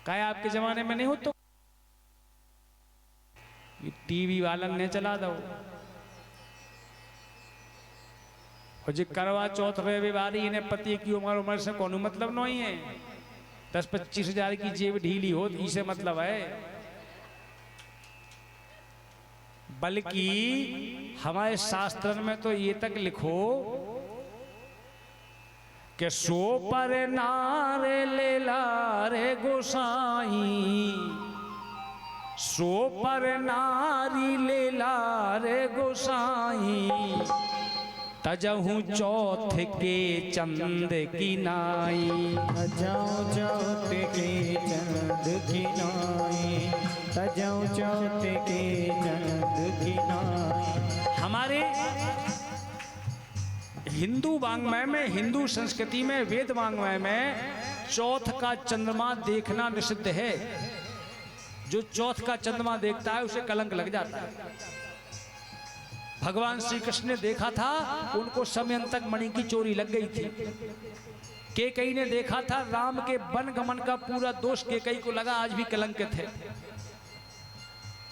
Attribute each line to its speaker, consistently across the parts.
Speaker 1: क्या आपके जमाने में नहीं हो तो टीवी वालन ने चला दो। और जो करवा चौथ रहे बारी इन्हें पति की उम्र से कौन मतलब नहीं है। 10-25 हजार की जेब ढीली हो इसे मतलब है। बल्कि हमारे शास्त्र में तो ये तक लिखो कि सो पर नारे ले लारे गोसाई, सो पर नारी ले लारे गोसाई, तजहूँ चौथ के चंद की नाई,
Speaker 2: तजहूँ चौथ के चंद की नाई, तजहूँ चौथ के चंद की नाई।
Speaker 1: हमारे हिंदू वाङ्मय में, हिंदू संस्कृति में, वेद वाङ्मय में चौथ का चंद्रमा देखना निषिद्ध है। जो चौथ का चंद्रमा देखता है उसे कलंक लग जाता है। भगवान श्री कृष्ण ने देखा था, उनको समयंतक मणि की चोरी लग गई थी। केकई ने देखा था, राम के वन गमन का पूरा दोष केकई को लगा, आज भी कलंकित है।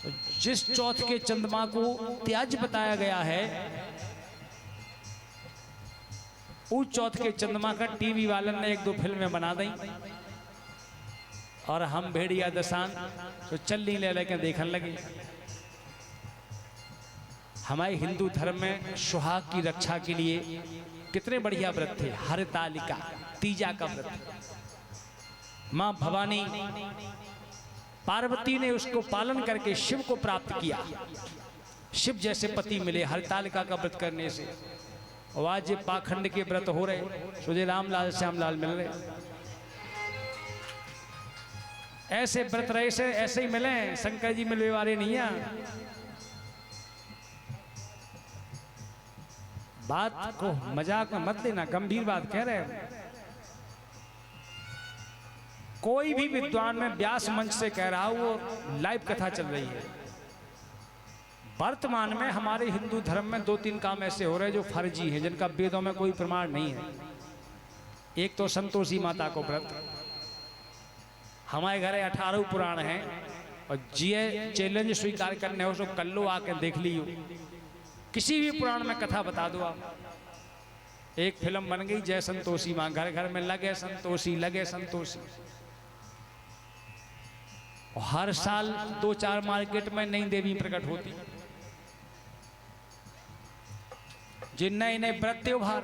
Speaker 1: तो जिस चौथ के चंद्रमा को त्याज्य बताया गया है, उस चौथ के चंद्रमा का टीवी वालन ने 1-2 फिल्में बना दी और हम भेड़िया दसान तो चलनी ले लेकर देखने लगे। हमारे हिंदू धर्म में सुहाग की रक्षा के लिए कितने बढ़िया व्रत थे। हरतालिका, तीजा का व्रत। मां भवानी पार्वती ने उसको पालन करके शिव को प्राप्त किया। शिव जैसे पति मिले हरतालिका का व्रत करने से। और आज ये पाखंड के व्रत हो रहे, मुझे रामलाल श्यामलाल मिल रहे। ऐसे व्रत रहे से ऐसे ही मिले, शंकर जी मिलने वाले नहीं है। बात को मजाक में मत लेना, गंभीर बात कह रहे हैं। कोई भी विद्वान में व्यास मंच से कह रहा हूं, वो लाइव कथा चल रही है। वर्तमान में हमारे हिंदू धर्म में 2-3 काम ऐसे हो रहे हैं जो फर्जी हैं, जिनका वेदों में कोई प्रमाण नहीं है। एक तो संतोषी माता को व्रत, हमारे घर 18 पुराण हैं और जिये चैलेंज स्वीकार करने हो उसको कर लो, आके देख लियो। किसी भी पुराण में कथा बता दो आप। एक फिल्म बन गई जय संतोषी माँ, घर घर में लगे संतोषी, लगे संतोषी। और हर साल 2-4 मार्केट में नई देवी प्रकट होती, जिन नए नए व्रत त्योहार।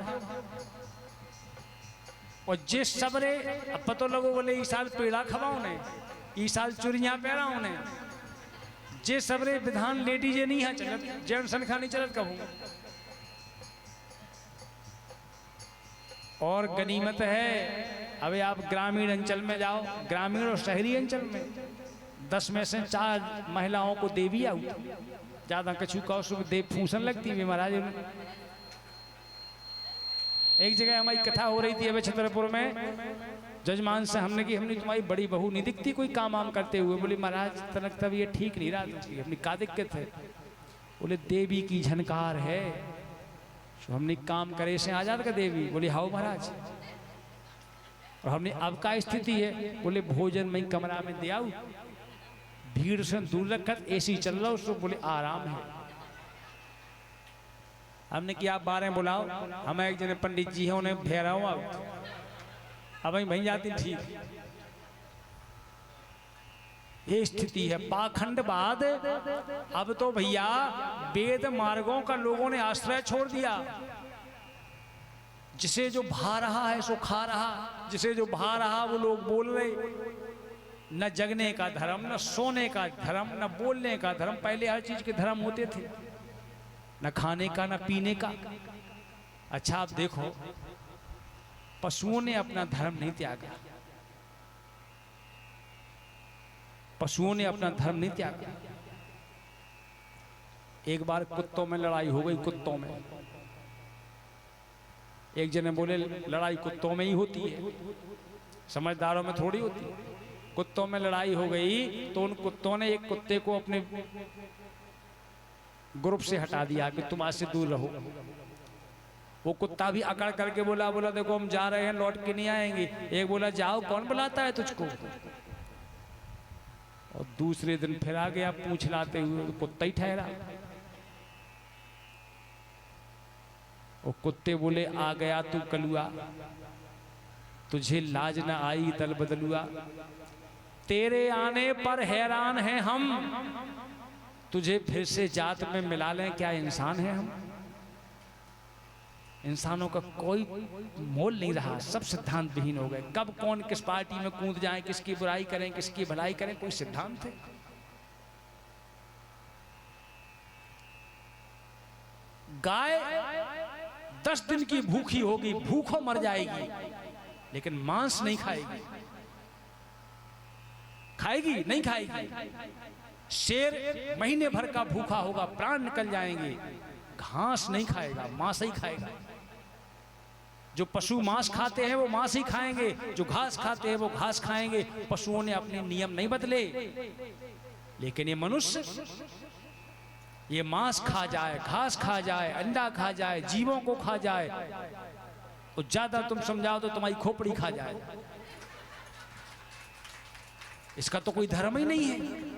Speaker 1: और जिस सबरे अब पतो लोगों बोले इस साल पेड़ा खवाओ ने, इस साल चुरियां पहराओ ने, जे सबरे विधान लेडीजे नहीं है चलत, जेंट्स खानी चलत कहूँ। और गनीमत है, अबे आप ग्रामीण अंचल में जाओ, ग्रामीण और शहरी अंचल में 10 में से 4 महिलाओं को देवी आऊ, ज्यादा कछु कौशल देव फूसन लगती है महाराज। एक जगह हमारी कथा हो रही थी अबे छतरपुर में, जजमान से हमने की हमने तुम्हारी बड़ी बहू नहीं दिखती कोई काम वाम करते हुए। बोले महाराज तनक तब ये ठीक नहीं रहा, अपनी का दिक्कत है? बोले देवी की झनकार है, तो हमने काम करे से आजाद का देवी। बोले हाउ महाराज। और हमने अब का स्थिति है? बोले भोजन में कमरा में दे आऊ, भीड़ से दूर रखकर एसी चल रहा उसको, बोले आराम है। हमने कि आप 12 बुलाओ, हम एक जने पंडित जी हैं उन्हें भेराओ आओ। अब वहीं जाती ठीक। ये स्थिति है पाखंडवाद। अब तो भैया वेद मार्गों का लोगों ने आश्रय छोड़ दिया। जिसे जो भा रहा है सो खा रहा, जिसे जो भा रहा वो लोग बोल रहे। न जगने का धर्म, न सोने का धर्म, न बोलने का धर्म। पहले हर चीज के धर्म होते थे, न खाने का न पीने का। अच्छा आप देखो, पशुओं ने अपना धर्म नहीं त्यागा, पशुओं ने अपना धर्म नहीं त्यागा। एक बार कुत्तों में लड़ाई हो गई, कुत्तों में। एक जने बोले लड़ाई कुत्तों में ही होती है, समझदारों में थोड़ी होती। कुत्तों में लड़ाई हो गई तो उन कुत्तों ने एक कुत्ते को अपने ग्रुप से हटा दिया कि तुम आज से दूर रहो। वो कुत्ता भी अकड़ करके बोला देखो हम जा रहे हैं, लौट के नहीं आएंगे। एक बोला जाओ, कौन बुलाता है तुझको? और दूसरे दिन फिर आ गया पूंछ लाते हुए, तो कुत्ता ही ठहरा। और कुत्ते बोले, आ गया तू कलुआ, तुझे लाज न आई दल बदलुआ, तेरे आने पर हैरान हैं हम, तुझे फिर से जात में मिला लें, क्या इंसान है हम। इंसानों का कोई मोल नहीं रहा, सब सिद्धांत विहीन हो गए। कब कौन किस पार्टी में कूद जाए, किसकी बुराई करें, किसकी भलाई करें, कोई सिद्धांत है। गाय 10 दिन की भूखी होगी, भूखों मर जाएगी, लेकिन मांस नहीं खाएगी। खाएगी नहीं खाएगी। शेर महीने भर का भूखा होगा, प्राण निकल जाएंगे, घास नहीं खाएगा, मांस ही खाएगा। जो पशु मांस खाते हैं वो मांस ही खाएंगे, जो घास खाते हैं वो घास खाएंगे। पशुओं ने अपने नियम नहीं बदले, लेकिन ये मनुष्य ये मांस खा जाए, घास खा जाए, अंडा खा जाए, जीवों को खा जाए, और ज्यादा तुम समझाओ तो तुम्हारी खोपड़ी खा जाए। इसका तो कोई धर्म ही नहीं है।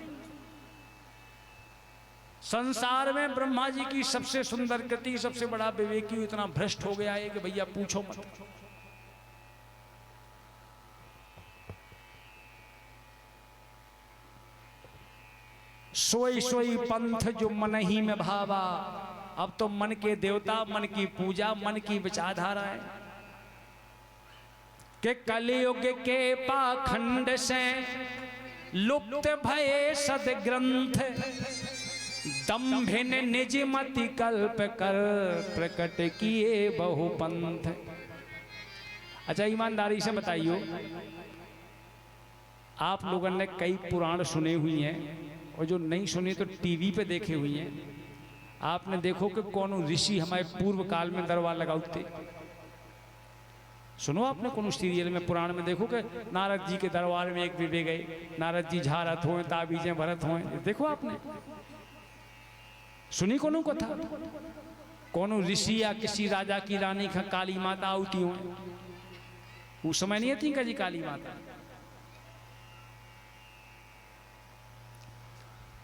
Speaker 1: संसार में ब्रह्मा जी की सबसे सुंदर कृति, सबसे बड़ा विवेकी इतना भ्रष्ट हो गया है कि भैया पूछो मत। सोई सोई पंथ जो मन ही में भावा, अब तो मन के देवता, मन की पूजा, मन की विचारधारा है कि कलयुग के पाखंड से लुप्त भये सदग्रंथ, दंभिन निज मति कल्प कर प्रकट किए बहुपंथ। अच्छा ईमानदारी से बताइयो, आप लोगों ने कई पुराण सुने हुई हैं, और जो नहीं सुने तो टीवी पे देखे हुई हैं। आपने देखो कि कौन ऋषि हमारे पूर्व काल में दरबार लगाते। सुनो आपने कौन सीरियल में पुराण में देखो कि नारद जी के दरबार में एक विवे गए, नारद जी झारत हो, ताबीजें भरत हो, देखो आपने सुनी कौन कथा। कौन ऋषि या किसी राजा की रानी का काली माता आउती हो, उस समय नहीं थी जी काली माता।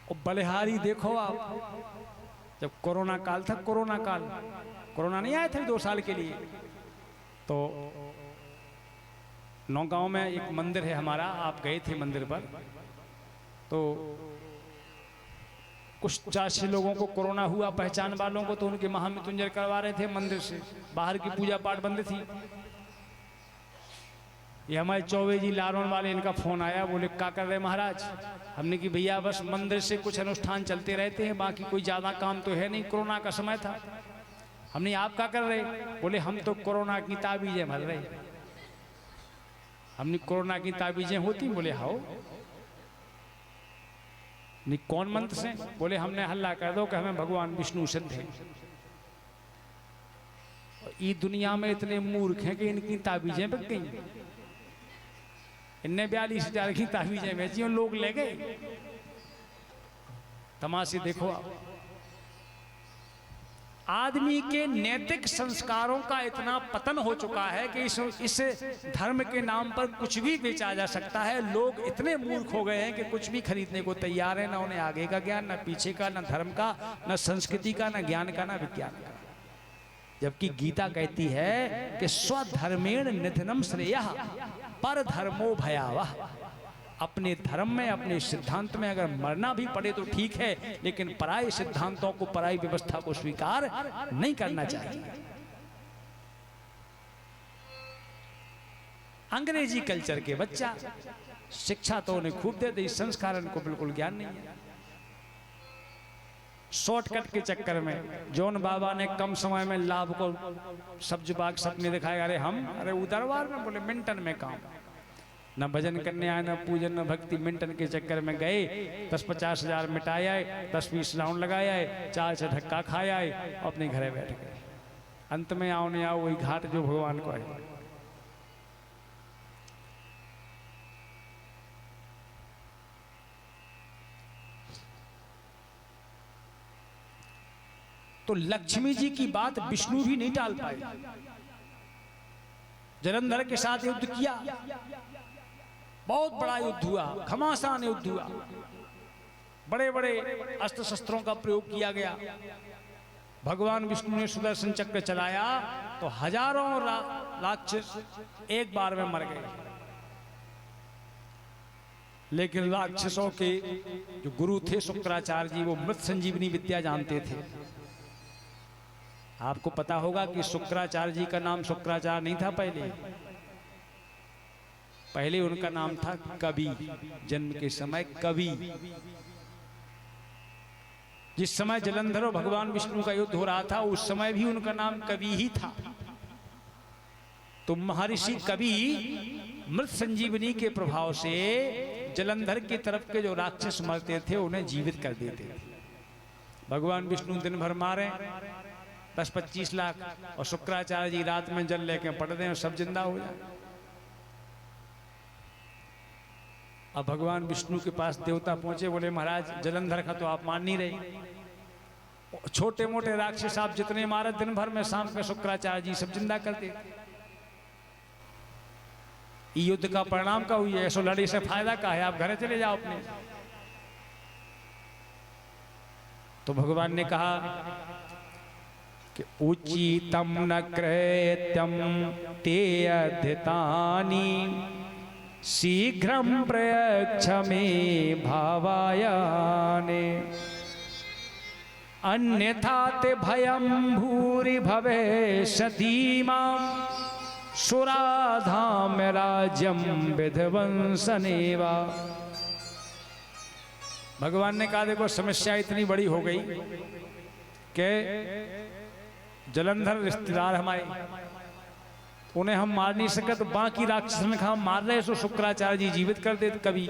Speaker 1: और बलिहारी देखो आप, जब कोरोना काल था, कोरोना नहीं आया था 2 साल के लिए, तो नौगांव में एक मंदिर है हमारा, आप गए थे मंदिर पर, तो कुछ 400 लोगों को कोरोना हुआ, पहचान वालों को, तो उनके महामृत्युंजय करवा रहे थे मंदिर से, बाहर की पूजा पाठ बंद थी। ये हमारे चौबे जी लारोन वाले, इनका फोन आया, बोले क्या कर रहे महाराज। हमने कि भैया बस मंदिर से कुछ अनुष्ठान चलते रहते हैं, बाकी कोई ज़्यादा काम तो है नहीं, कोरोना का समय था। हमने आप क्या कर रहे, बोले हम तो कोरोना की ताबीजें भर रहे। हमने कोरोना की ताबीजें होती, बोले हाँ। नहीं कौन मंत्र से, बोले हमने हल्ला कर दो कि हमें भगवान विष्णु सिद्ध है। ये दुनिया में इतने मूर्ख हैं कि इनकी ताबीजें बिक गई। इनने 42,000 की ताबीजें बेची और लोग ले गए। तमाशे देखो आप। आदमी के नैतिक संस्कारों का इतना पतन हो चुका है कि इस धर्म के नाम पर कुछ भी बेचा जा सकता है। लोग इतने मूर्ख हो गए हैं कि कुछ भी खरीदने को तैयार है, ना उन्हें आगे का ज्ञान, ना पीछे का, ना धर्म का, ना संस्कृति का, ना ज्ञान का, ना विज्ञान का। जबकि गीता कहती है कि स्वधर्मेण निधनम श्रेयः पर धर्मो भयावह। अपने धर्म में, अपने सिद्धांत में अगर मरना भी पड़े तो ठीक है, लेकिन पराये सिद्धांतों को, पराई व्यवस्था को स्वीकार नहीं करना चाहिए। अंग्रेजी कल्चर के बच्चा, शिक्षा तो उन्हें खूब दे दी, संस्कार को बिल्कुल ज्ञान नहीं है। शॉर्टकट के चक्कर में जॉन बाबा ने कम समय में लाभ को सब्ज बाग सपने दिखाए। अरे दरबार में, बोले मिंटन में काम, न भजन करने आए, न पूजन, न भक्ति, मिंटन के चक्कर में गए, 10-50 हजार मिटाए आए, 10-20 राउंड लगाए आए, 4 से धक्का खाए आए, अपने घरे बैठ गए। अंत में आओ नहीं आओ वही घाट जो भगवान को है। तो लक्ष्मी जी की बात विष्णु भी नहीं टाल पाए। जलंधर के साथ युद्ध किया, बहुत बड़ा युद्ध हुआ, घमासान युद्ध हुआ। बड़े बड़े अस्त्र शस्त्रों का प्रयोग किया गया। भगवान विष्णु ने सुदर्शन चक्र चलाया तो हजारों राक्षस एक बार में मर गए। लेकिन राक्षसों के जो गुरु थे शुक्राचार्य जी, वो मृत संजीवनी विद्या जानते थे। आपको पता होगा कि शुक्राचार्य जी का नाम शुक्राचार्य नहीं था। पहले उनका नाम था कवि। जन्म के समय कवि। जिस समय जलंधर और भगवान विष्णु का युद्ध हो रहा था उस समय भी उनका नाम कवि ही था। तो महर्षि कवि मृत संजीवनी के प्रभाव से जलंधर की तरफ के जो राक्षस मरते थे उन्हें जीवित कर देते थे। भगवान विष्णु दिन भर मारे 10-25 लाख, और शुक्राचार्य जी रात में जल लेके पड़ दें और सब जिंदा हो जाए। अब भगवान विष्णु के पास देवता पहुंचे, बोले महाराज जलंधर का तो आप मान नहीं रहे। छोटे मोटे राक्षस आप जितने मारे दिन भर में, शाम के शुक्राचार्य जी सब जिंदा कर देते। युद्ध का परिणाम का हुई है, ऐसो लड़ी से फायदा का है, आप घर चले जाओ अपने। तो भगवान ने कहा कि उचितम न कृत्यम ते अध्यतानि शीघ्रं प्रयच्छ मे भावायाने अन्यथा ते भयं भूरि भवेष्यति मां सुराधाम राज्यं विध्वंसनेवा। भगवान ने कहा देखो समस्या इतनी बड़ी हो गई कि जलंधर रिश्तेदार हमारे, उन्हें हम मार नहीं सके, तो बाकी राक्षस ने कहा मार रहे सो शुक्राचार्य जी जीवित कर देते कभी।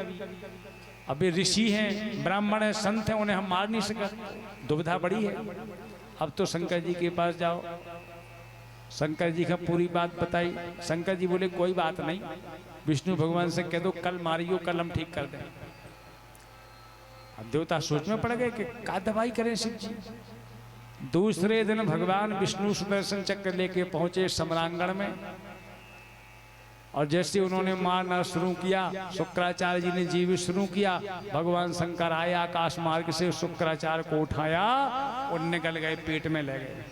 Speaker 1: अभी ऋषि हैं, ब्राह्मण हैं, संत हैं, उन्हें हम मार नहीं सके। दुविधा बड़ी है। अब तो शंकर जी के पास जाओ। शंकर जी का पूरी बात बताई। शंकर जी बोले कोई बात नहीं, विष्णु भगवान से कह दो कल मारियो, कल हम ठीक कर दें। अब देवता सोच में पड़ गए कि क्या दवाई करें शिव जी। दूसरे दिन भगवान विष्णु सुदर्शन चक्र लेके पहुंचे सम्रांगण में, और जैसे उन्होंने मारना शुरू किया, शुक्राचार्य जी ने जीवित शुरू किया। भगवान शंकर आए आकाश मार्ग से, शुक्राचार्य को उठाया और निकल गए, पेट में ले गए।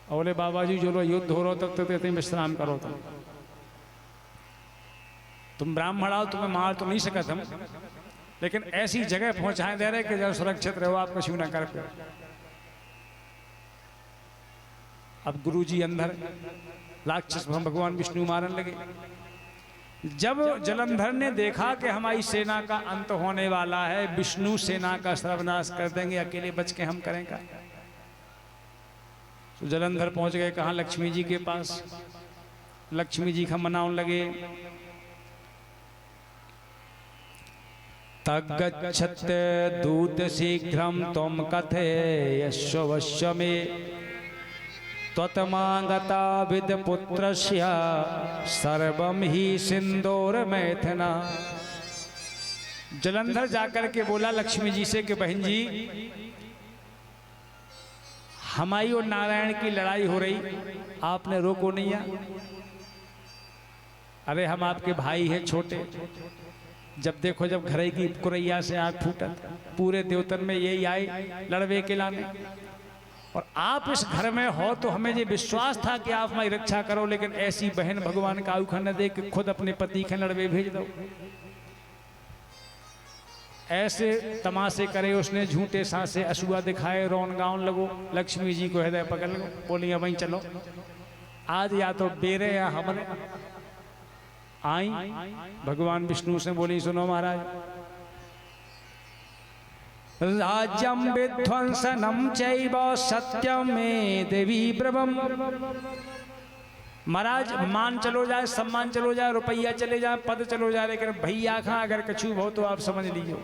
Speaker 1: और बोले बाबा जी जो युद्ध हो रहा तब तक तो विश्राम करो, तुम ब्राह्मण आओ, तुम्हें मार तो नहीं सकते हम, लेकिन ऐसी जगह पहुंचाए दे रहे कि जब सुरक्षित रहो, आप कुछ ना कर पाओ। अब गुरुजी अंदर राक्षस भगवान विष्णु मारन लगे। जब जलंधर ने देखा कि हमारी सेना का अंत होने वाला है, विष्णु सेना का सर्वनाश कर देंगे, अकेले बच के हम करेंगे। तो जलंधर पहुंच गए कहाँ? लक्ष्मी जी के पास। लक्ष्मी जी का मनाने लगे। तगच्छत दूत शीघ्रम त्वं कथयस्व में त्वत्मागता विद पुत्रस्य सर्वम ही सिंदूर मैथना। जलंधर जाकर के बोला लक्ष्मी जी से कि बहन जी, हमारी और नारायण की लड़ाई हो रही, आपने रोको नहीं है। अरे हम आपके भाई हैं छोटे, जब देखो जब घरे की कुरैया से आग फूटत, पूरे देवतन में यही आए लड़वे के लाने, और आप इस घर में हो तो हमें ये विश्वास था कि आप हमारी रक्षा करो, लेकिन ऐसी बहन भगवान का आयु न दे कि खुद अपने पति के लड़वे भेज दो। ऐसे तमाशे करे उसने, झूठे सांसे असूआ दिखाए, रोन गाउन लगो। लक्ष्मी जी को हृदय पकड़ लो, बोली वहीं चलो, आज या तो बेरे या हमरे। आई भगवान विष्णु से बोली सुनो महाराज, राज्यम विध्वंसनम चैव सत्यम में देवी ब्रवम। महाराज मान चलो जाए, सम्मान चलो जाए, रुपया चले जाए, पद चलो जाए, लेकिन भैया खां अगर कछु हो तो आप समझ लीजिए।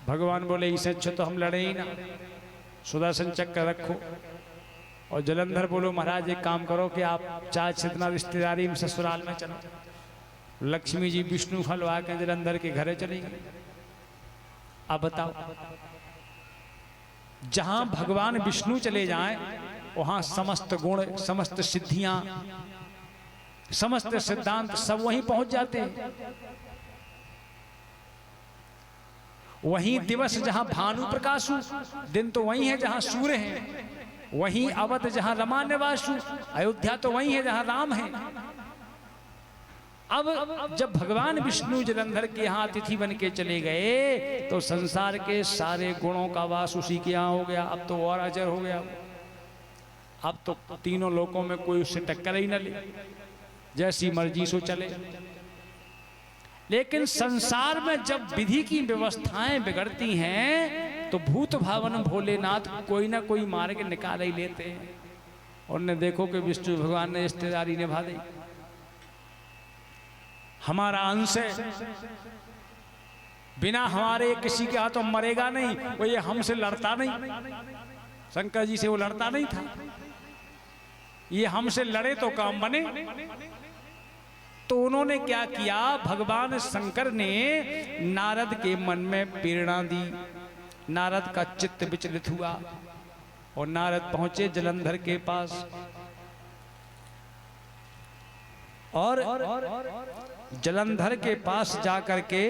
Speaker 1: भगवान बोले इससे अच्छा तो हम लड़े ही ना, सुदर्शन चक्र रखो। और जलंधर बोलो महाराज एक काम करो कि आप चाहे जितना रिश्तेदारी में ससुराल में चलो। लक्ष्मी जी विष्णु फल आके जलंधर के घरे चली गई। अब बताओ, जहां भगवान विष्णु चले जाएं वहां समस्त गुण, समस्त सिद्धियां, समस्त सिद्धांत सब वहीं पहुंच जाते हैं। वहीं दिवस जहां भानु प्रकाशु, दिन तो वही है जहां सूर्य है, वहीं अवध जहां रमा निवासु, अयोध्या तो वही है जहां राम है। अब जब भगवान विष्णु जलंधर के यहाँ अतिथि बन के चले गए तो संसार के सारे गुणों का वास उसी के यहाँ हो गया। अब तो और अजर हो गया, अब तो तीनों लोकों में कोई उससे टक्कर ही न ले, जैसी मर्जी सो चले। लेकिन संसार में जब विधि की व्यवस्थाएं बिगड़ती हैं तो भूत भावन भोलेनाथ कोई ना कोई मार्ग निकाल ही लेते हैं। और ने देखो कि विष्णु भगवान ने रिश्तेदारी निभा दी। हमारा अंश है, बिना हमारे किसी के हाथों मरेगा नहीं, वो ये हमसे लड़ता नहीं, शंकर जी से वो लड़ता नहीं था, ये हमसे लड़े तो काम बने। तो उन्होंने क्या किया, भगवान शंकर ने नारद के मन में प्रेरणा दी, नारद का चित्त विचलित हुआ और नारद पहुंचे जलंधर के पास और जलंधर के पास जाकर के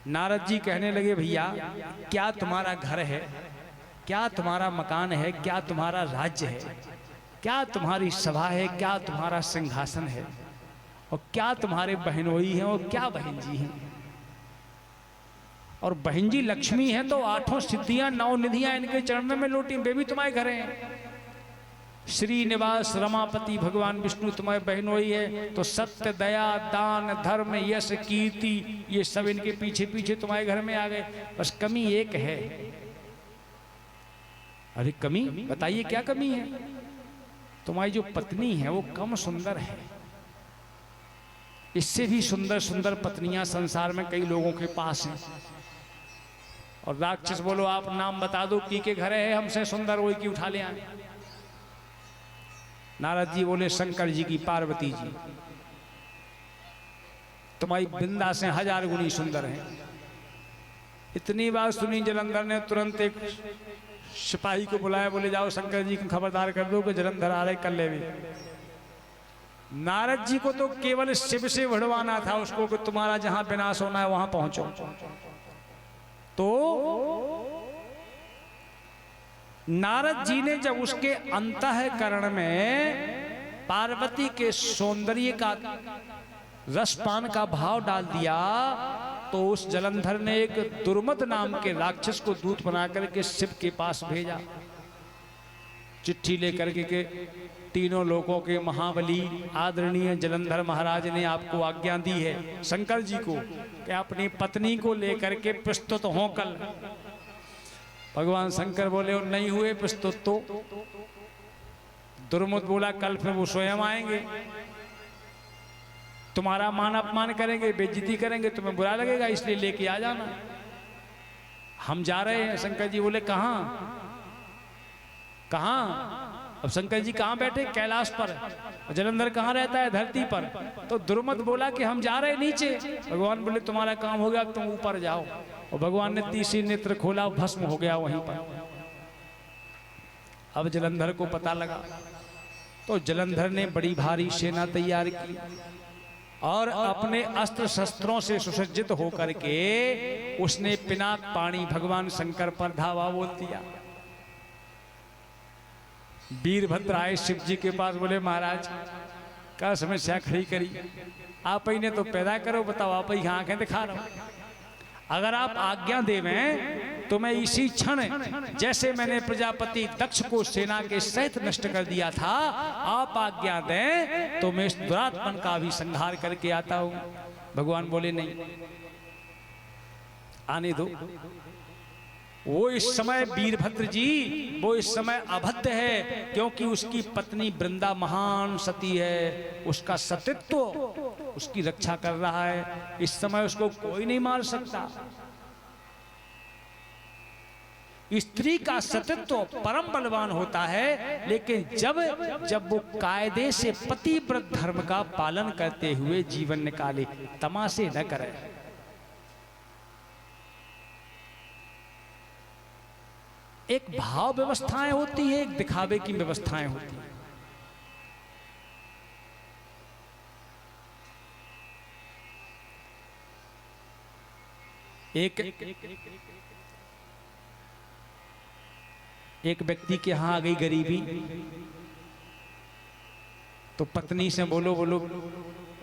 Speaker 1: नारद जी कहने लगे, भैया क्या तुम्हारा घर है, क्या तुम्हारा मकान है, क्या तुम्हारा राज्य है, क्या तुम्हारी सभा है, क्या तुम्हारा सिंहासन है, और क्या तुम्हारे बहनोई हैं और क्या बहन जी हैं। और बहन जी लक्ष्मी है तो 8 सिद्धियां 9 निधियां इनके चरणों में लौटी, वे भी तुम्हारे घर हैं। श्रीनिवास रमापति भगवान विष्णु तुम्हारे बहनोई है, तो सत्य दया दान धर्म यश कीर्ति ये सब इनके पीछे पीछे तुम्हारे घर में आ गए। बस कमी एक है। अरे कमी बताइए, क्या कमी है? तुम्हारी जो पत्नी है वो कम सुंदर है, इससे भी सुंदर सुंदर पत्नियां संसार में कई लोगों के पास हैं। और राक्षस बोलो आप नाम बता दो की के घर है हमसे सुंदर, वही की उठा ले आए। नारद जी बोले शंकर जी की पार्वती जी, तुम्हारी बिंदा से 1000 गुनी सुंदर है। इतनी बात सुनी जलंधर ने तुरंत एक सिपाही को बुलाया, बोले जाओ शंकर जी को खबरदार कर दो कि जलंधर आ रहे कर ले भी। नारद जी को तो केवल शिव से भड़वाना था उसको कि तुम्हारा जहां विनाश होना है वहां पहुंचो। तो नारद जी ने जब उसके अंतःकरण में पार्वती के सौंदर्य का रसपान का भाव डाल दिया तो उस जलंधर ने एक दुर्मद नाम के राक्षस को दूत बना करके शिव के पास भेजा, चिट्ठी लेकर के तीनों लोकों के महाबली आदरणीय जलंधर महाराज ने आपको आज्ञा दी है शंकर जी को कि अपनी पत्नी को लेकर के प्रस्तुत हों कल। भगवान शंकर बोले और नहीं हुए प्रस्तुत तो दुर्मुद बोला कल फिर वो स्वयं आएंगे, तुम्हारा मान अपमान करेंगे, बेइज्जती करेंगे, तुम्हें बुरा लगेगा, इसलिए लेके आ जाना, हम जा रहे हैं। शंकर जी बोले कहाँ कहाँ? अब शंकर जी कहाँ बैठे? कैलाश पर। जलंधर कहाँ रहता है? धरती पर। तो दुर्मद बोला कि हम जा रहे नीचे। भगवान बोले तुम्हारा काम हो गया, तुम ऊपर जाओ। और भगवान ने तीसरी नेत्र खोला, भस्म हो गया वहीं पर। अब जलंधर को पता लगा तो जलंधर ने बड़ी भारी सेना तैयार की और अपने अस्त्र शस्त्रों से सुसज्जित होकर के उसने पिनाक पानी भगवान शंकर पर धावा बोल दिया। वीरभद्र आए शिव जी के पास, बोले महाराज क्या समस्या खड़ी करी, आप ही ने तो पैदा करो, बताओ आप ही आंखें दिखा रहा हूं। अगर आप आज्ञा देवें तो मैं इसी क्षण जैसे मैंने प्रजापति दक्ष को सेना के सहित नष्ट कर दिया था, आप आज्ञा दें तो मैं इस दुरात्मन का भी संहार करके आता हूं। भगवान बोले नहीं, आने दो। वो इस समय वीरभद्र जी वो इस समय अभद्र है, क्योंकि उसकी पत्नी वृंदा महान सती है, उसका सतीत्व उसकी रक्षा कर रहा है। इस समय उसको कोई नहीं मार सकता। स्त्री का सतीत्व परम बलवान होता है, लेकिन जब वो कायदे से पतिव्रत धर्म का पालन करते हुए जीवन निकाले, तमाशे न करे। एक भाव व्यवस्थाएं होती है, एक दिखावे की व्यवस्थाएं होती हैं। एक एक व्यक्ति के यहाँ आ गई गरीबी, तो पत्नी से बोलो बोलो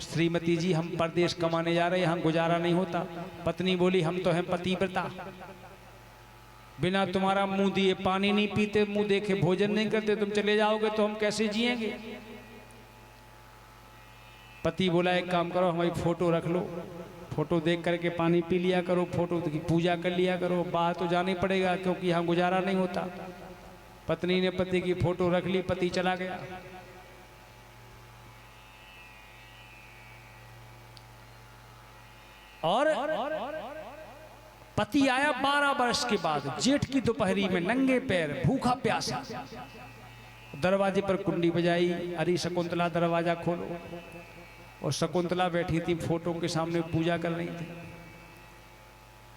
Speaker 1: श्रीमती जी हम परदेश कमाने जा रहे हैं, यहाँ गुजारा नहीं होता। पत्नी बोली हम तो हैं पतिव्रता, बिना तुम्हारा मुंह दिए पानी नहीं पीते, मुंह देखे भोजन नहीं करते, तुम चले जाओगे तो हम कैसे जिएंगे। पति बोला एक काम करो, हमारी फोटो रख लो, फोटो देख करके पानी पी लिया करो, फोटो की पूजा कर लिया करो, बाहर तो जाना ही पड़ेगा क्योंकि यहाँ गुजारा नहीं होता। पत्नी ने पति की फोटो रख ली, पति चला गया। और पति आया 12 वर्ष के बाद, जेठ की दोपहरी में, नंगे पैर, भूखा प्यासा। दरवाजे पर कुंडी बजाई, अरे शकुंतला दरवाजा खोलो। और शकुंतला बैठी थी फोटो के सामने, पूजा कर रही थी।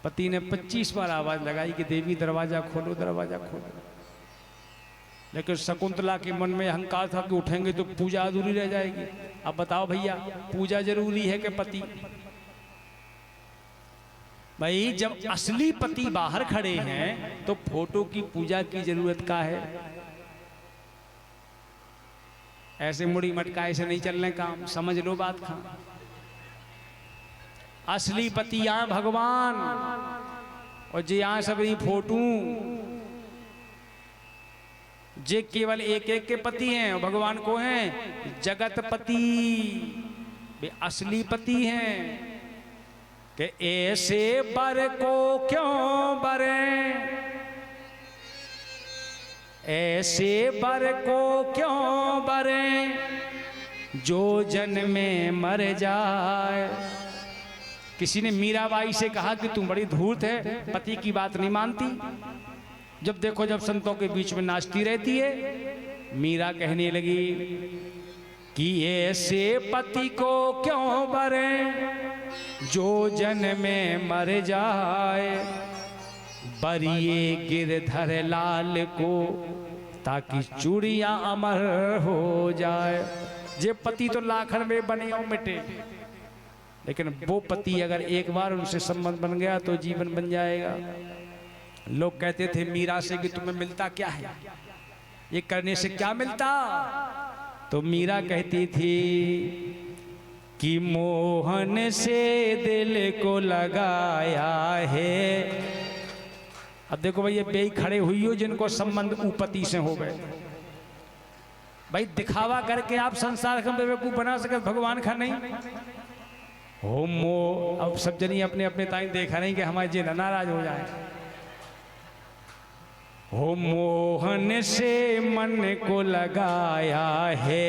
Speaker 1: पति ने 25 बार आवाज लगाई कि देवी दरवाजा खोलो, दरवाजा खोलो। लेकिन शकुंतला के मन में अहंकार था कि उठेंगे तो पूजा अधूरी रह जाएगी। अब बताओ भैया, पूजा जरूरी है कि पति? भाई जब असली पति बाहर खड़े हैं तो फोटो की पूजा की जरूरत का है? ऐसे मुड़ी मटकाए से नहीं चलने काम, समझ लो बात का। असली पति यहाँ भगवान, और जे यहाँ सबरी फोटो जे केवल एक एक के पति हैं, और भगवान को हैं जगत पति, वे असली पति हैं। कि ऐसे बर को क्यों बरे, ऐसे बर को क्यों बरे, जो जन्म में मर जाए। किसी ने मीराबाई से कहा कि तुम बड़ी धूर्त है, पति की बात नहीं मानती, जब देखो जब संतों के बीच में नाचती रहती है। मीरा कहने लगी कि ऐसे पति को क्यों बरे, जो जन्म में मर जाए। बरिए गिरधर लाल को, ताकि चूड़ियां अमर हो जाए। जे पति तो लाखन में बने और मिटे, लेकिन वो पति अगर एक बार उनसे संबंध बन गया तो जीवन बन जाएगा। लोग कहते थे मीरा से कि तुम्हें मिलता क्या है, ये करने से क्या मिलता? तो मीरा कहती थी कि मोहन से दिल को लगाया है। अब देखो भाई, ये बेई खड़े हुई हो जिनको संबंध उपति से हो गए। भाई दिखावा करके आप संसार का बेवकूफ बना सकते, भगवान का नहीं हो। मो अब सब जनी अपने अपने ताई देखा नहीं कि हमारे जी नाराज हो जाए। हो मोहन से मन को लगाया है,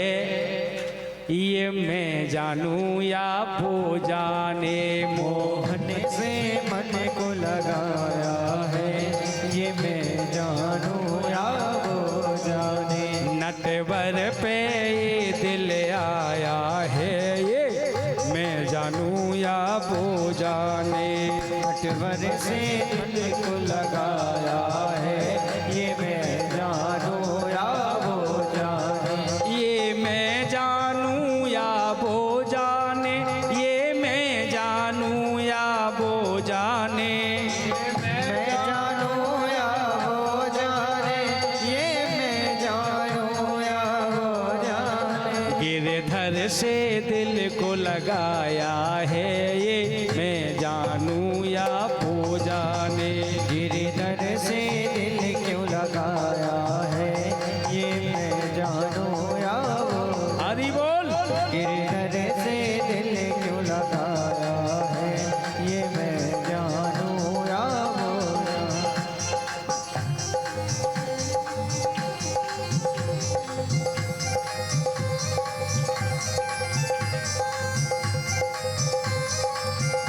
Speaker 1: ये मैं जानूं या वो जाने।
Speaker 2: मोहन से मन को लगाया है, ये मैं जानूं या वो जाने।
Speaker 1: नटवर पे ये दिल आया है, ये मैं जानूं या वो जाने।
Speaker 2: नटवर से मन को लगाया है, ये मैं जानूं या वो जाने।
Speaker 1: ये मैं जानूं या वो जाने, ये मैं जानूं या वो जाने।
Speaker 2: मैं जानूं या वो जाने, ये मैं जानूं या वो जाने।
Speaker 1: गिरधर से दिल को लगाया है, ये मैं जानूं या वो जाने।
Speaker 2: गिरधर से दिल क्यों लगाया है, ये मैं जानूं या वो।
Speaker 1: हरि बोल।
Speaker 2: गिरधर से दिल क्यों लगाया है, ये मैं जानूं या वो जाने।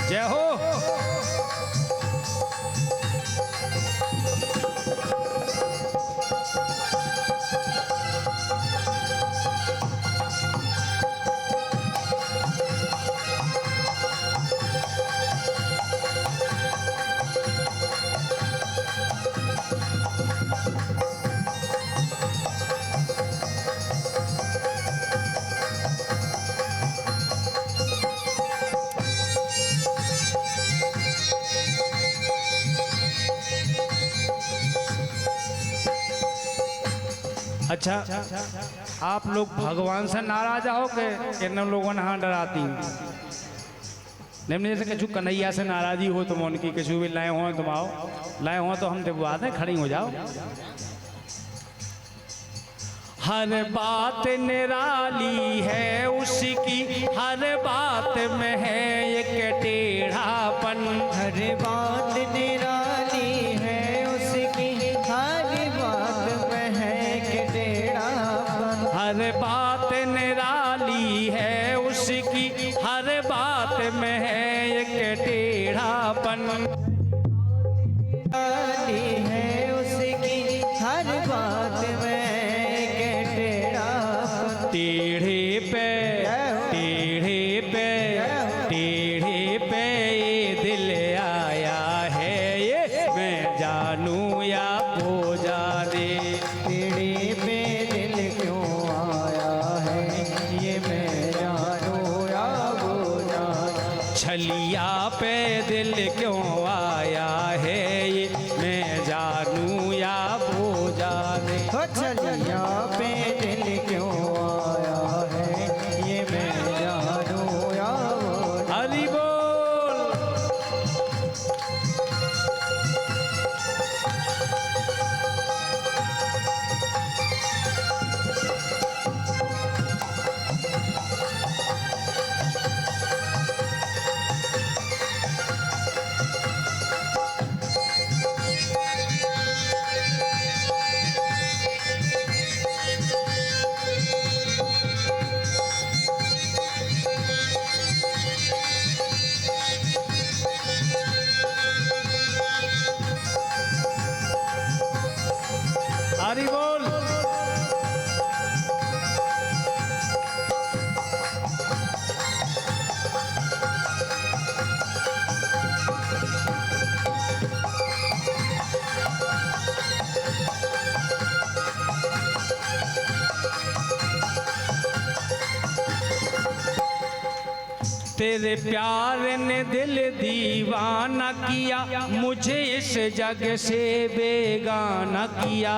Speaker 1: जय हो। अच्छा, आप लोग भगवान से नाराज आओ के इन लोगों ने हाँ डराती नहीं, जैसे कछु कन्हैया से नाराजी हो तुम उनकी, कछु भी लाए हो तुम आओ, लाए हो तो हम दिखवा दें, खड़ी हो जाओ। हर बात निराली है उसकी, हर बात में है एक टेढ़ापन।
Speaker 2: हर बात निराली है उसकी, हर बात में है एक टेढ़ापन।
Speaker 1: हर बात निराली है उसकी, हर बात में है एक टेढ़ापन।
Speaker 2: निराली है उसकी, हर बात में
Speaker 1: टेढ़े पे टेढ़े पे टेढ़े पे ये दिल आया है, ये मैं जानूं या वो जाने।
Speaker 2: टेढ़े पे दिल क्यों आया है, ये मैं जानूं या वो जाने।
Speaker 1: छलिया पे दिल क्यों आया है, ये मैं जानूं या वो जाने।
Speaker 2: छलिया पे दिल क्यों आया है, ये मैं जानूं या वो।
Speaker 1: हरि बोल। हरि बोल। तेरे प्यार ने दिल दीवाना किया, मुझे इस जग से बेगाना किया।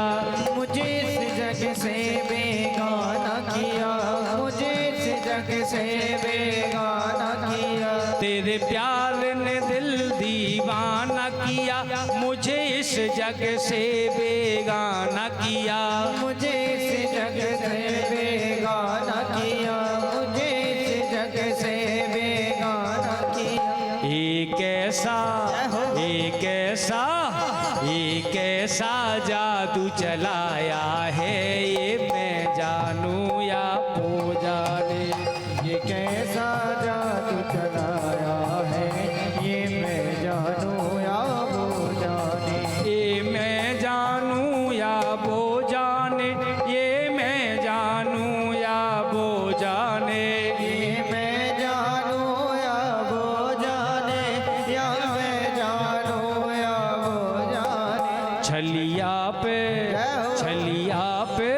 Speaker 2: मुझे इस जग से बेगाना किया, मुझे इस जग से बेगाना किया।
Speaker 1: तेरे प्यार ने दिल दीवाना किया, मुझे इस जग से बेगाना किया।
Speaker 2: मुझे इस जग से बेगाना किया, मुझे इस जग से बेगाना किया।
Speaker 1: एक ऐसा जादू चलाया है, ये मैं जानूं या वो जाने।
Speaker 2: ये कैसा जादू चलाया है, ये मैं जानूं या वो जाने।
Speaker 1: ये मैं जानूं या वो जाने, ये मैं जानूं या वो जाने।
Speaker 2: ये मैं जानूं या वो जाने, या मैं जानूं या वो जाने।
Speaker 1: छलिया पे छलिया पे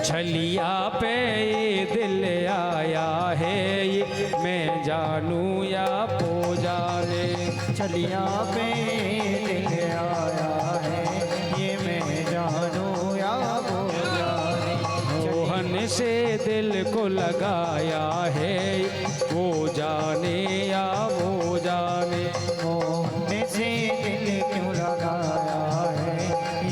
Speaker 1: छलिया पे ये दिल आया है, ये मैं जानूं या वो जाने।
Speaker 2: छलिया पे दिल आया है, ये मैं जानूं या वो जाने।
Speaker 1: मोहन से दिल को लगाया है, वो जाने या वो जाने।
Speaker 2: मोहन से दिल क्यों लगाया है,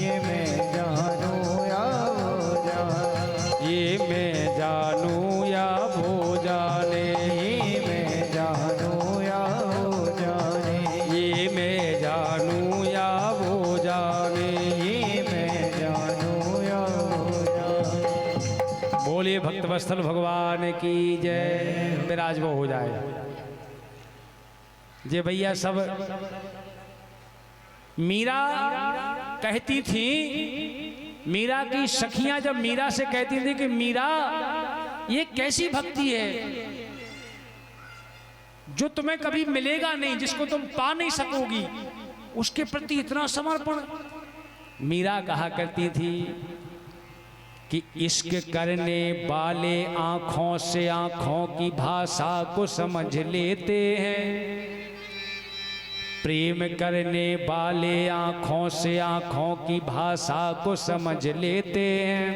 Speaker 2: ये मैं जानूं या वो जाने।
Speaker 1: ये मैं जानूं या वो जाने।
Speaker 2: ये मैं जानूं या वो जाने।
Speaker 1: ये मैं जानूं या वो जाने।
Speaker 2: ये मैं जानूं या वो जाने।
Speaker 1: बोलिए भक्तवत्सल भगवान की जय। विराज वो हो जाए जे भैया सब। मीरा कहती थी, मीरा की सखियां जब मीरा से कहती थी कि मीरा ये कैसी भक्ति है जो तुम्हें कभी मिलेगा नहीं, जिसको तुम पा नहीं सकोगी, उसके प्रति इतना समर्पण। मीरा कहा करती थी कि इश्क करने वाले आंखों से आंखों की भाषा को समझ लेते हैं, प्रेम करने वाले आंखों से आंखों की भाषा को समझ लेते हैं।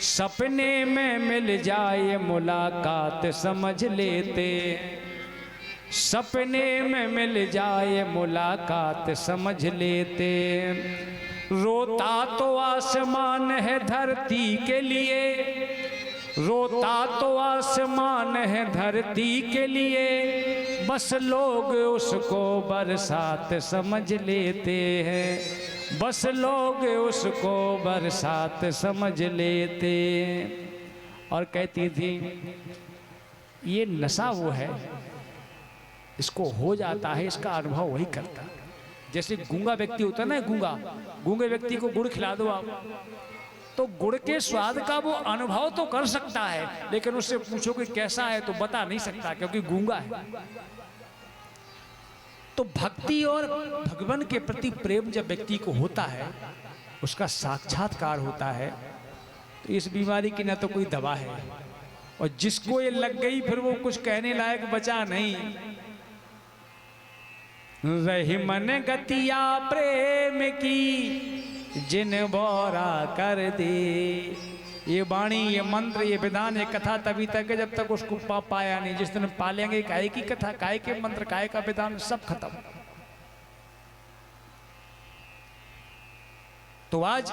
Speaker 1: सपने में मिल जाए मुलाकात समझ लेते, सपने में मिल जाए मुलाकात समझ लेते। रोता तो आसमान है धरती के लिए, रोता तो आसमान है धरती के लिए, बस लोग उसको बरसात समझ लेते हैं, बस लोग उसको बरसात समझ लेते। और कहती थी ये नशा वो है, इसको हो जाता है, इसका अनुभव वही करता है। जैसे गूंगा व्यक्ति होता है ना, गूंगे व्यक्ति को गुड़ खिला दो आप, तो गुड़ के स्वाद का वो अनुभव तो कर सकता है, लेकिन उससे पूछो कि कैसा है तो बता नहीं सकता, क्योंकि गूंगा है। तो भक्ति और भगवान के प्रति प्रेम जब व्यक्ति को होता है, उसका साक्षात्कार होता है, तो इस बीमारी की ना तो कोई दवा है, और जिसको ये लग गई फिर वो कुछ कहने लायक बचा नहीं। रही मन गतिया प्रेम की जिन बोरा कर दे। ये वाणी, ये मंत्र, ये विधान, ये कथा तभी तक है जब तक उसको पाया नहीं। जिस दिन पालेंगे काय की कथा, काय के मंत्र, काय का विधान, सब खत्म। तो आज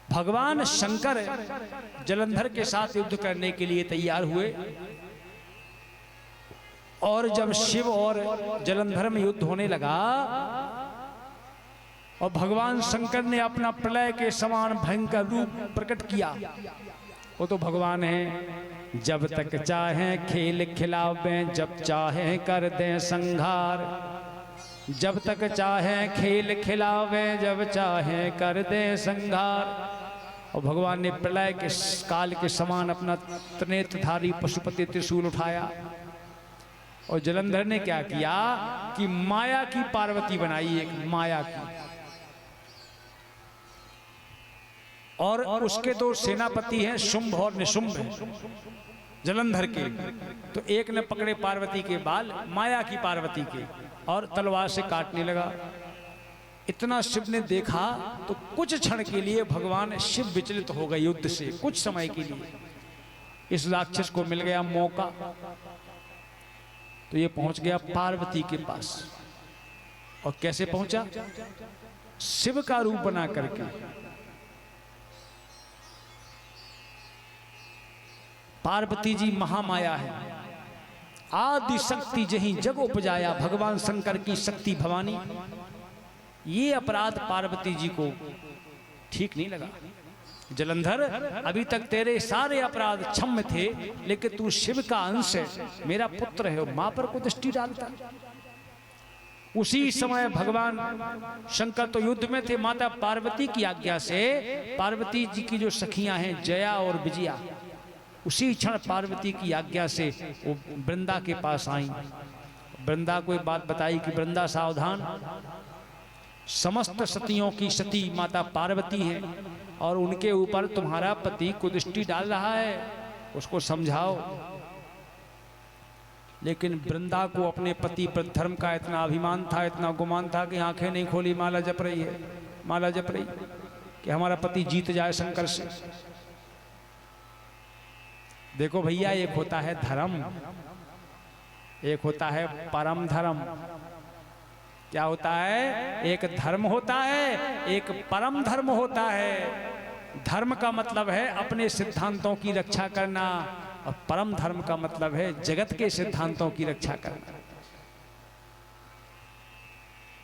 Speaker 1: भगवान शंकर जलंधर के साथ युद्ध करने के लिए तैयार हुए, और जब शिव और जलंधर में युद्ध होने लगा और भगवान शंकर ने अपना प्रलय के समान भयंकर रूप प्रकट किया, वो तो भगवान है। जब तक चाहें खेल खिलावें, जब चाहें कर दें संहार, जब तक चाहें खेल खिलावें, जब चाहें कर दें संहार। और भगवान ने प्रलय के काल के समान अपना त्रिनेत्रधारी पशुपति त्रिशूल उठाया, और जलंधर ने क्या किया कि माया की पार्वती बनाई, एक माया की। और उसके दो सेनापति हैं, शुंभ और निशुंभ जलंधर के। तो एक ने पकड़े पार्वती के बाल, माया की पार्वती के, और तलवार से काटने लगा। इतना शिव ने देखा तो कुछ क्षण के लिए भगवान शिव विचलित हो गए युद्ध से, कुछ समय के लिए। इस राक्षस को मिल गया मौका, तो ये पहुंच गया पार्वती के पास। और कैसे पहुंचा? शिव का रूप बना करके। पार्वती जी महामाया है, आदि शक्ति जहीं जग उपजाया, भगवान शंकर की शक्ति भवानी। ये अपराध पार्वती जी को ठीक नहीं लगा। जलंधर, अभी तक तेरे सारे अपराध क्षम्य थे, लेकिन तू शिव का अंश है, मेरा पुत्र है, मां पर को दृष्टि डालता। उसी समय भगवान शंकर तो युद्ध में थे, माता पार्वती की आज्ञा से पार्वती जी की जो सखियां हैं जया और विजया, उसी क्षण पार्वती की आज्ञा से वो वृंदा के पास आई। वृंदा को एक बात बताई कि वृंदा सावधान, समस्त सतियों की सती माता पार्वती है, और उनके ऊपर तुम्हारा पति कुदृष्टि डाल रहा है, उसको समझाओ। लेकिन वृंदा को अपने पति पर धर्म का इतना अभिमान था, इतना गुमान था कि आंखें नहीं खोली, माला जप रही है, माला जप रही कि हमारा पति जीत जाए शंकर से। देखो भैया, एक होता है धर्म, एक होता है परम धर्म। क्या होता है? एक धर्म होता है, एक परम धर्म होता है। धर्म का मतलब है अपने सिद्धांतों की रक्षा करना, और परम धर्म का मतलब है जगत के सिद्धांतों की रक्षा करना।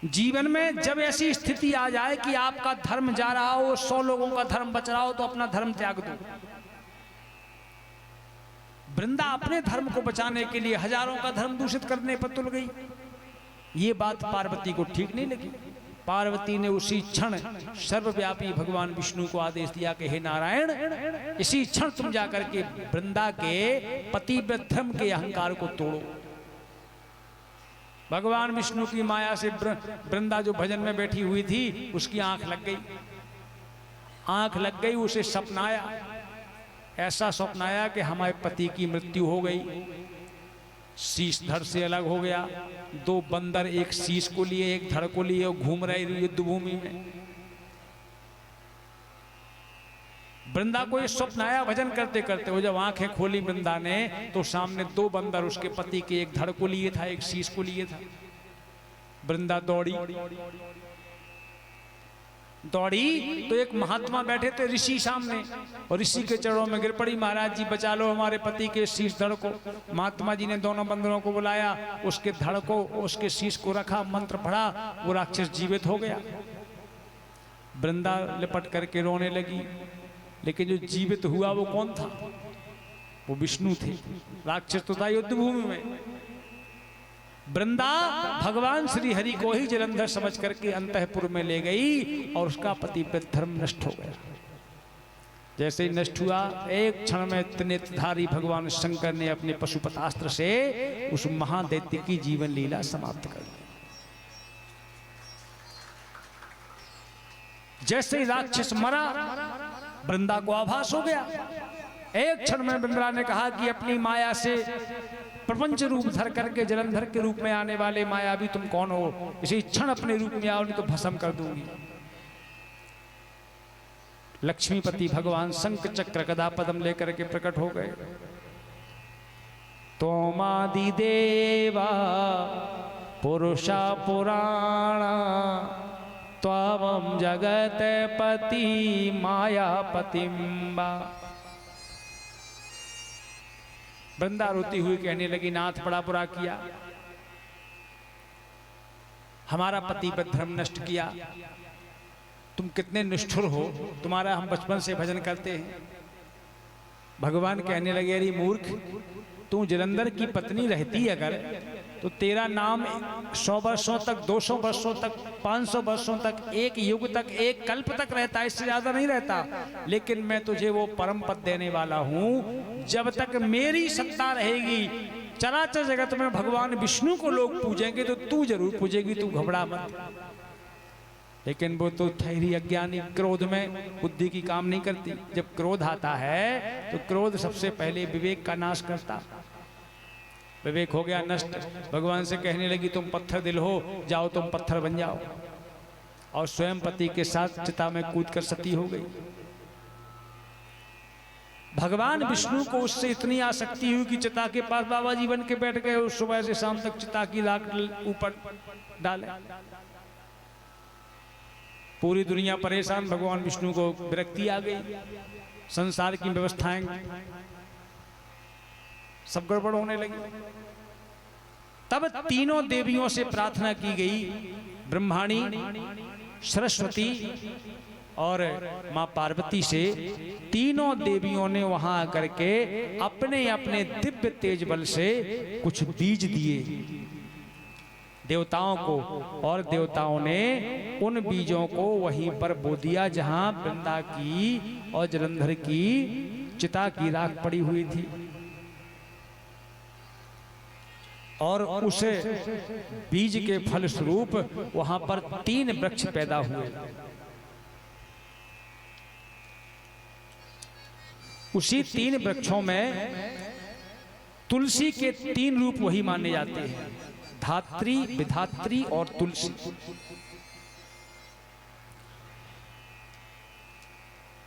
Speaker 1: जीवन में जब ऐसी स्थिति आ जाए कि आपका धर्म जा रहा हो, 100 लोगों का धर्म बच रहा हो, तो अपना धर्म त्याग दो। वृंदा अपने धर्म को बचाने के लिए हजारों का धर्म दूषित करने पर तुल गई। ये बात पार्वती को ठीक नहीं लगी। पार्वती ने उसी क्षण सर्वव्यापी भगवान विष्णु को आदेश दिया कि हे नारायण, इसी क्षण तुम जाकर के वृंदा के पतिव्रत धर्म के अहंकार को तोड़ो। भगवान विष्णु की माया से वृंदा जो भजन में बैठी हुई थी, उसकी आंख लग गई। आंख लग गई, उसे सपना आया, ऐसा स्वप्न आया कि हमारे पति की मृत्यु हो गई, शीश धड़ से अलग हो गया, 2 बंदर एक शीश को लिए एक धड़ को लिए घूम रहे युद्ध भूमि में। वृंदा को ये स्वप्न आया भजन करते करते, वो जब आंखें खोली वृंदा ने तो सामने 2 बंदर उसके पति के, एक धड़ को लिए था, एक शीश को लिए था। वृंदा दौड़ी तो एक महात्मा बैठे थे ऋषि सामने, और ऋषि के चरणों में गिर पड़ी, महाराज जी बचा लो हमारे पति के शीश धड़ को। महात्मा जी ने दोनों बंदरों को बुलाया, उसके धड़ को, उसके शीश को रखा, मंत्र पढ़ा, वो राक्षस जीवित हो गया। वृंदा लिपट करके रोने लगी, लेकिन जो जीवित हुआ वो कौन था? वो विष्णु थे। राक्षस तो था युद्ध भूमि में। वृंदा भगवान श्री हरि को ही जलंधर समझ करके अंतःपुर में ले गई और उसका पतिव्रत धर्म नष्ट हो गया। जैसे ही नष्ट हुआ, एक क्षण में त्रिनेत्रधारी भगवान शंकर ने अपने पशुपतास्त्र से उस महादैत्य की जीवन लीला समाप्त कर दी। जैसे ही राक्षस मरा, वृंदा को आभास हो गया। एक क्षण में वृंदा ने कहा कि अपनी माया से प्रपंच रूप धर करके जलंधर के रूप में आने वाले मायावी तुम कौन हो? इसी क्षण अपने रूप में आओ, नहीं तो भस्म कर दूंगी। लक्ष्मीपति भगवान शंख चक्र गदा पद्म लेकर के प्रकट हो गए। तोमादि देवा पुरुषा पुराणा त्वामं जगत पति मायापतिम्बा। वृंदा रोती हुई कहने लगी, नाथ बड़ा बुरा किया, हमारा पति पर धर्म नष्ट किया, तुम कितने निष्ठुर हो, तुम्हारा हम बचपन से भजन करते हैं। भगवान कहने लगे, अरे मूर्ख, तू जलंधर की पत्नी रहती अगर तो तेरा नाम 100 वर्षों तक, 200 वर्षों तक, 500 वर्षों तक, एक युग तक, एक कल्प तक रहता, इससे ज्यादा नहीं रहता। लेकिन मैं तुझे वो परम पद देने वाला हूं, जब तक मेरी सत्ता रहेगी, चराचर जगत में भगवान विष्णु को लोग पूजेंगे तो तू जरूर पूजेगी, तू घबरा मत। लेकिन वो तो ठहरी अज्ञानी, क्रोध में बुद्धि की काम नहीं करती। जब क्रोध आता है तो क्रोध सबसे पहले विवेक का नाश करता। विवेक हो गया नष्ट। भगवान से कहने लगी, तुम पत्थर दिल हो, जाओ तुम पत्थर बन जाओ। और स्वयं पति के साथ चिता में कूद कर सती हो गई। भगवान विष्णु को उससे इतनी आसक्ति हुई कि चिता के पास बाबा जी बन के बैठ गए, उस सुबह से शाम तक चिता की लाख ऊपर डाले। पूरी दुनिया परेशान, भगवान विष्णु को विरक्ति आ गई। संसार की व्यवस्थाएं सब गड़बड़ होने लगी। तब तीनों देवियों से प्रार्थना की गई, ब्रह्माणी, सरस्वती और मां पार्वती से। तीनों देवियों ने वहां आकर के अपने अपने दिव्य तेज बल से कुछ बीज दिए देवताओं को, और देवताओं ने उन बीजों को वहीं पर बो दिया जहां वृंदा की और जलंधर की चिता की राख पड़ी हुई थी। और उसे बीज के फल स्वरूप वहां पर 3 वृक्ष पैदा हुए। उसी 3 वृक्षों में तुलसी के 3 रूप वही माने जाते हैं, धात्री, विधात्री और तुलसी।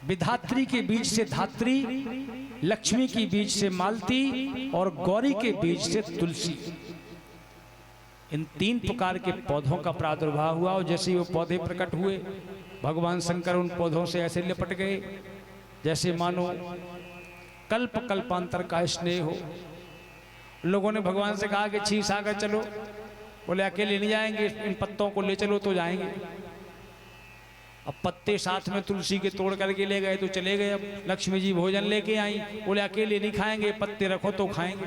Speaker 1: विधात्री के बीज से धात्री, लक्ष्मी की बीज से मालती और गौरी के बीज से तुलसी। इन 3 प्रकार के पौधों का प्रादुर्भाव हुआ, और जैसे वो पौधे प्रकट हुए, भगवान शंकर उन पौधों से ऐसे लिपट गए जैसे मानो कल्प कल्पांतर का स्नेह हो। लोगों ने भगवान से कहा कि छीस आकर चलो, बोले अकेले नहीं जाएंगे, इन पत्तों को ले चलो तो जाएंगे। अब पत्ते साथ में तुलसी के तोड़ करके ले गए तो चले गए। अब लक्ष्मी जी भोजन लेके आई, बोले अकेले नहीं खाएंगे, पत्ते रखो तो खाएंगे।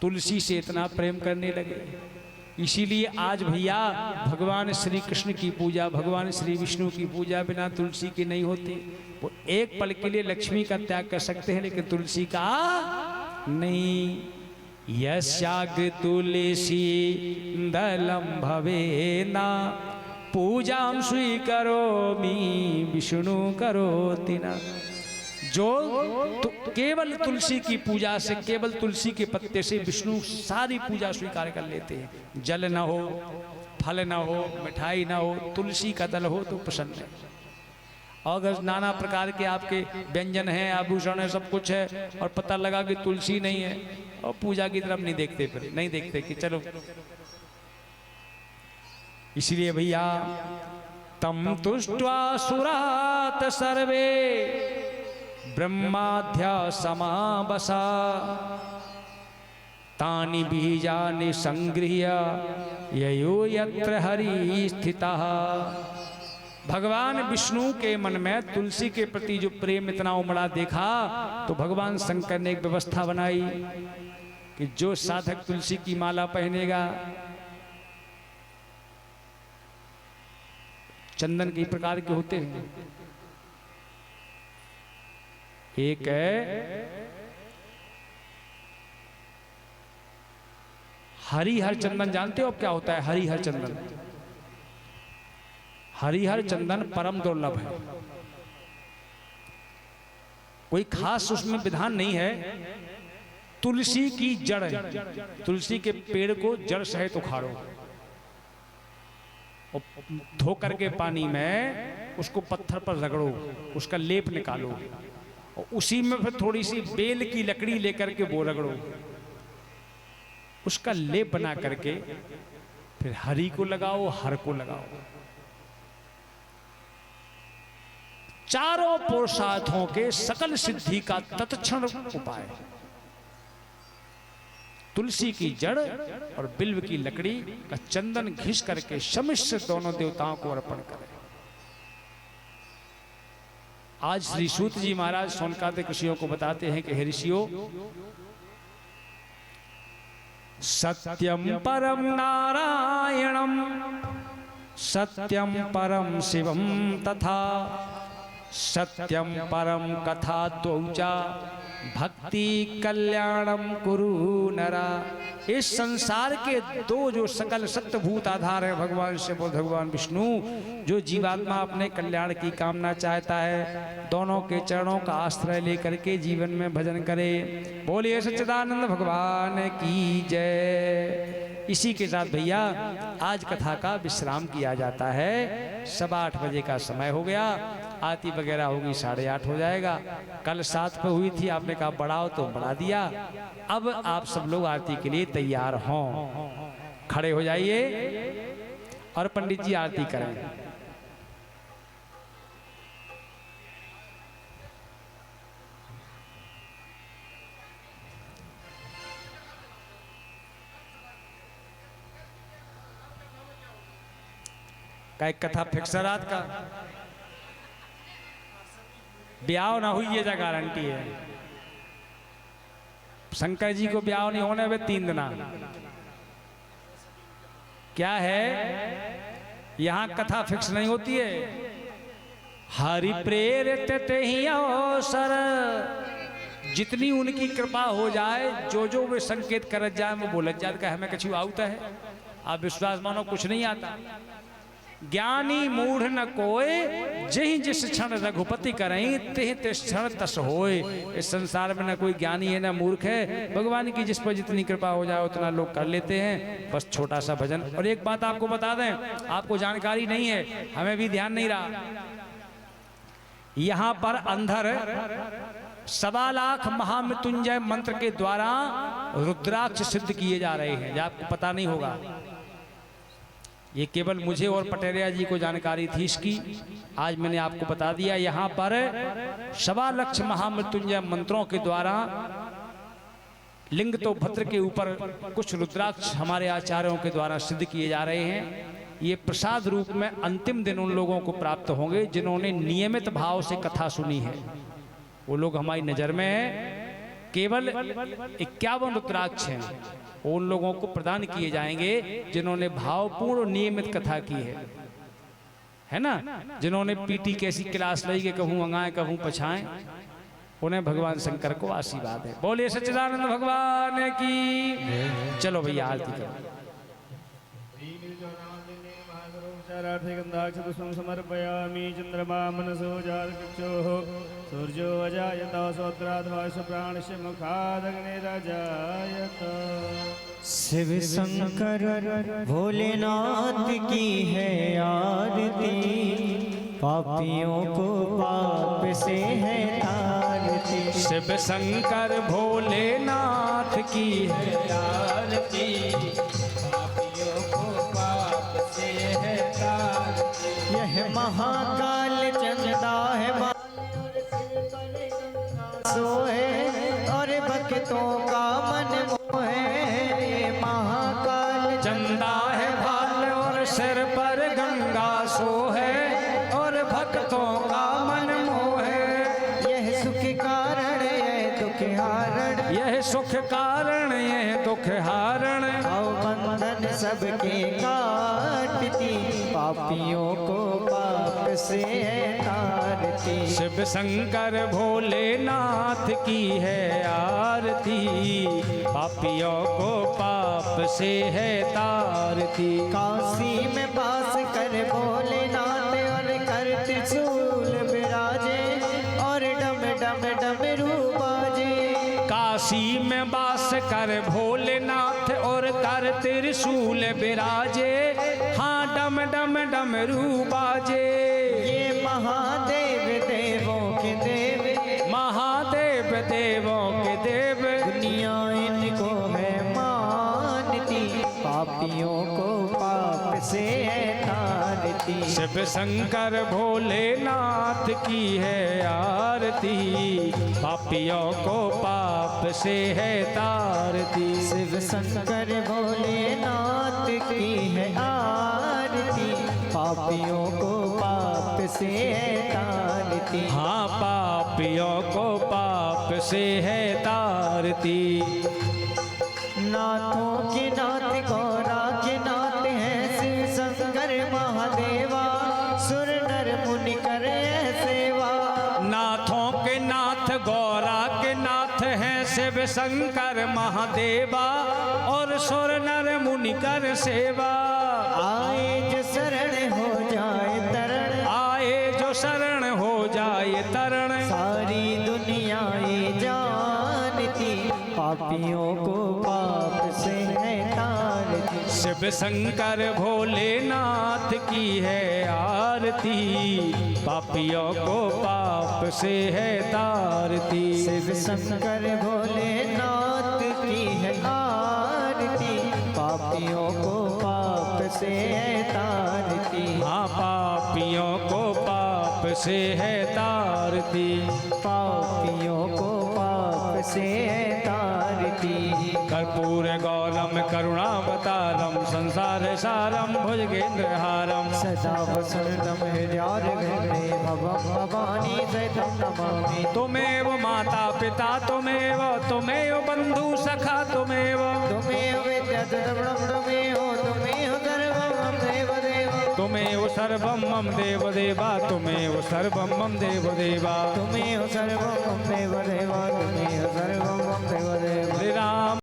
Speaker 1: तुलसी से इतना प्रेम करने लगे। इसीलिए आज भैया भगवान श्री कृष्ण की पूजा, भगवान श्री विष्णु की पूजा बिना तुलसी की नहीं होती। वो एक पल के लिए लक्ष्मी का त्याग कर सकते हैं, लेकिन तुलसी का नहीं। यस्याग्र तुलसी दलम भवेना पूजाम स्वीकरोमि विष्णु करोति न। जो तो केवल तुलसी की पूजा से, केवल तुलसी के पत्ते से विष्णु सारी पूजा स्वीकार कर लेते हैं। जल न हो, फल न हो, मिठाई न हो, तुलसी का दल हो तो प्रसन्न है। और अगर नाना प्रकार के आपके व्यंजन हैं, आभूषण है, सब कुछ है, और पता लगा कि तुलसी नहीं है, और पूजा की तरफ नहीं देखते, फिर नहीं देखते कि चलो। इसलिए भैया तम तुष्ट्वा सुरात सर्वे ब्रह्माध्या समाबसा तानि बीजानि संगृह्य ययो यत्र हरि स्थितः। भगवान विष्णु के मन में तुलसी के प्रति जो प्रेम इतना उमड़ा देखा, तो भगवान शंकर ने एक व्यवस्था बनाई कि जो साधक तुलसी की माला पहनेगा, चंदन कई प्रकार के होते हैं। एक है हरिहर चंदन, जानते हो अब क्या होता है हरिहर चंदन? हरिहर चंदन परम दुर्लभ है, कोई खास उसमें विधान नहीं है। तुलसी की जड़ है, तुलसी के पेड़ को जड़ सहित उखाड़ो और धो करके पानी में उसको पत्थर पर रगड़ो, उसका लेप निकालो, और उसी में फिर थोड़ी सी बेल की लकड़ी लेकर के वो रगड़ो, उसका लेप बना करके फिर हरि को लगाओ, हर को लगाओ। चारों पुरुषार्थों के सकल सिद्धि का तत्क्षण उपाय। तुलसी की जड़ और बिल्व की लकड़ी का चंदन घिस करके शमिष्ठ दोनों देवताओं को अर्पण करें। आज श्री सूत जी महाराज सोनकादिक ऋषियों को बताते हैं कि हे ऋषियों, सत्यम परम नारायणम सत्यम परम शिवम तथा सत्यम परम कथा त्वचा भक्ति कल्याणम कुरु नरा। इस संसार के दो जो सकल सत्यभूत आधार है भगवान शिव और भगवान विष्णु, जो जीवात्मा अपने कल्याण की कामना चाहता है, दोनों के चरणों का आश्रय लेकर के जीवन में भजन करे। बोलिए सच्चिदानंद भगवान की जय। इसी के साथ भैया आज कथा का विश्राम किया जाता है। 7:15 बजे का समय हो गया, आरती वगैरह होगी 8:30 हो जाएगा। कल 7 पे हुई थी, आपने कहा बढ़ाओ तो बढ़ा दिया। अब आप सब लोग आरती के लिए तैयार हों, खड़े हो जाइए और पंडित जी आरती करें। का एक कथा फिक्स है रात का, ब्याह ना हुई ये गारंटी है। शंकर जी को ब्याह नहीं होने में 3 दिन। क्या है, यहां कथा फिक्स नहीं होती है। हरि प्रेरित तेहि अवसर, जितनी उनकी कृपा हो जाए, जो जो वे संकेत करत जाए वो बोलत जाए। का हमें कछु आता है, आप विश्वास मानो कुछ नहीं आता। ज्ञानी मूढ़ न कोय, जही जिस क्षण रघुपति करें तिह तिस क्षण तस होय। इस संसार में न कोई ज्ञानी है न मूर्ख है, भगवान की जिस पर जितनी कृपा हो जाए उतना लोग कर लेते हैं। बस छोटा सा भजन। और एक बात आपको बता दें, आपको जानकारी नहीं है, हमें भी ध्यान नहीं रहा, यहां पर अंधर 1.25 लाख महामृत्युंजय मंत्र के द्वारा रुद्राक्ष सिद्ध किए जा रहे हैं। आपको पता नहीं होगा, ये केवल मुझे और पटेरिया जी को जानकारी थी इसकी, आज मैंने आपको बता दिया। यहाँ पर 1.25 लाख महामृत्युंजय मंत्रों के द्वारा लिंग तो भद्र के ऊपर कुछ रुद्राक्ष हमारे आचार्यों के द्वारा सिद्ध किए जा रहे हैं। ये प्रसाद रूप में अंतिम दिन उन लोगों को प्राप्त होंगे जिन्होंने नियमित भाव से कथा सुनी है। वो लोग हमारी नजर में है। केवल 51 रुद्राक्ष हैं, उन लोगों को प्रदान किए जाएंगे जिन्होंने भावपूर्ण नियमित कथा की है ना। जिन्होंने पीटी कैसी क्लास ली कि कहूँ अंगाए कहूँ पछाएं, उन्हें भगवान शंकर को आशीर्वाद है। बोलिए सच्चिदानंद भगवान की। चलो भैया आरती करो।
Speaker 3: समर्पयामि चंद्रमा मनसो जातचक्षुः सूर्यो अजायत सोत्राद्वास प्राणस्य मुखादग्निरजायत।
Speaker 2: शिव शंकर भोलेनाथ की है आरती, पापियों को पाप से है तारती।
Speaker 1: शिव शंकर भोलेनाथ की है आरती,
Speaker 2: पापियों को पाप से है तारती। यह महाकाल चंदा है सोए और भक्तों का मन मोहे। महाकाल
Speaker 1: चंदा है भाल और सिर पर गंगा सोहे और भक्तों का मन मोहे।
Speaker 2: यह सुख कारण यह दुख हारण,
Speaker 1: यह सुख कारण यह दुख हारण,
Speaker 2: बंधन सबके काटती। पापियों को पाप से है तारती।
Speaker 1: शिव शंकर भोलेनाथ की है आरती, पापियों को पाप से है तारती।
Speaker 2: काशी में बास कर भोलेनाथ और कर त्रिशूल विराजे और डम डम डमरू बाजे।
Speaker 1: काशी में वास कर भोलेनाथ और कर त्रिशूल विराजे, हाँ डम डम डमरू बाजे।
Speaker 2: ये महादेव देवों के देव,
Speaker 1: महादेव देवों के देव,
Speaker 2: दुनिया इनको है मानती। पापियों को पाप से है तारती।
Speaker 1: शिव शंकर भोलेनाथ की है आरती, पापियों को पाप से है तारती।
Speaker 2: शिव शंकर भोलेनाथ की है आरती, पापियों को पाप से है तारती।
Speaker 1: हाँ पापियों को पाप से है तारती।
Speaker 2: नाथों के नाथ गौरा के नाथ हैं शिव शंकर महादेवा, सुर नर मुनि करे सेवा।
Speaker 1: नाथों के नाथ गौरा के नाथ हैं शिव शंकर महादेवा, और सुर नर मुनि कर सेवा।
Speaker 2: आए जो शरण हो जाए तरण,
Speaker 1: आए जो शरण हो जाए तरण,
Speaker 2: सारी दुनिया ये जानती। पापियों को पाप से है तारती।
Speaker 1: शिव शंकर भोलेनाथ की है आरती, पापियों को पाप से है तारती।
Speaker 2: शिव शंकर भोलेनाथ की है आरती, पापियों को पाप से है तारती।
Speaker 1: हाँ पापियों को पाप से है तारती।
Speaker 2: पापियों को पाप से है तारती।
Speaker 1: कर्पूर गौरम करुणावतारम संसार सारम भुजगेंद्रहारम,
Speaker 2: सदा वसंतम हृदयारविंदे भवं भवानी सहितं नमामि।
Speaker 1: तुमेव माता पिता तुमेव, तुमेव बंधु सखा तुमेव,
Speaker 2: तुमेव विद्याधरं तुमेव, तुमेव सर्वं मम देवदेव।
Speaker 1: तुमेव सर्वं मम देवदेवा, तुमेव सर्वं मम देवदेवा।
Speaker 2: तुमेव सर्वं मम देवदेव, तुमेव सर्वं मम देवदेव।
Speaker 1: श्री राम